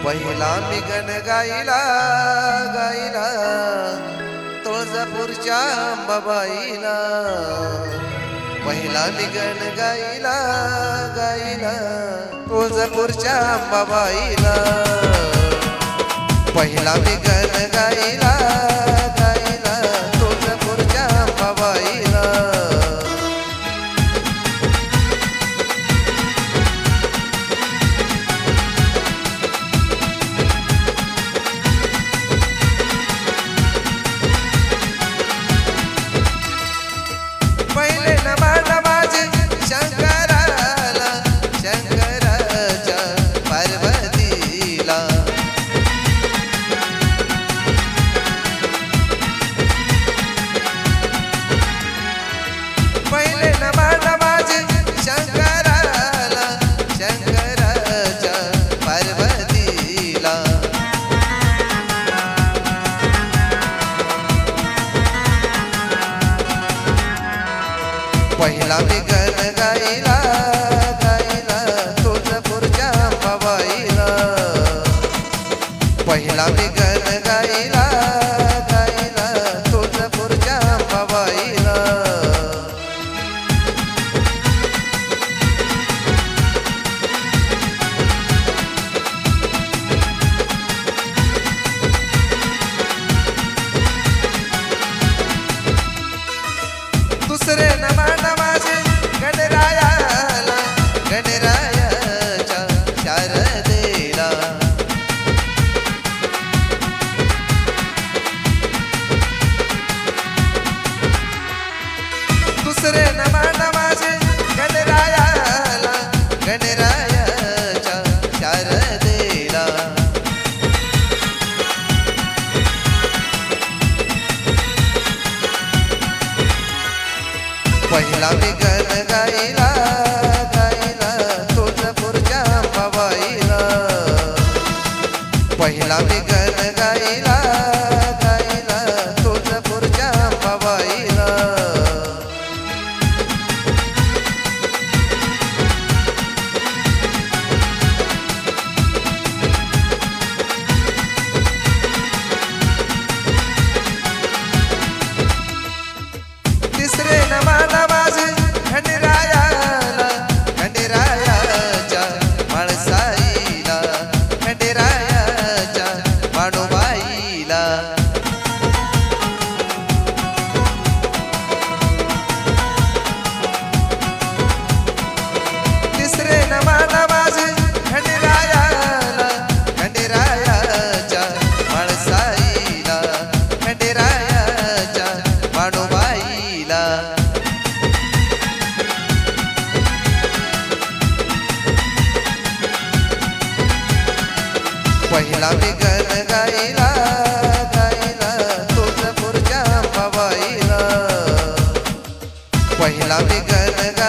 पहिला मी गण गाईला गाईला तुळजापूरच्या अंबाबाईला. पहिला मी गण गाईला गाईला तुळजापूरच्या अंबाबाईला. पहिला मी गण गाईला गाईला तुळजापूरच्या अंबाबाईला. पहिले नमन माझे शंकराला शंकराच्या पार्वतीला. पहिले नमन माझे शंकराला शंकराच्या पार्वतीला. पहिला मी गण गाईला गाईला तुळजापूरच्या अंबाबाईला. पहिला मी गण गाईला गाईला तुळजापूरच्या अंबाबाईला. दुसरे नमन माझे गणरायाला गणरायाच्या शारदेला. दुसरे नमन माझे गणरायाला गणरायाच्या शारदेला. पहिला मी गण गाईला गाईला तुळजापूरच्या अंबाबाईला. पहिला मी गण गाईला गाईला तुळजापूरच्या अंबाबाईला. तिसरे नमन माझे खंडेरायाला खंडेरायाच्या माळसाईला खंडेरायाच्या माणूबाईला. तिसरे नमन माझे खंडेरायाला खंडेरायाच्या माळसाईला खंडेरायाच्या माणूबाईला. पहिला मी गण गाईला गाईला तुळजापूरच्या अंबाबाईला. पहिला मी गण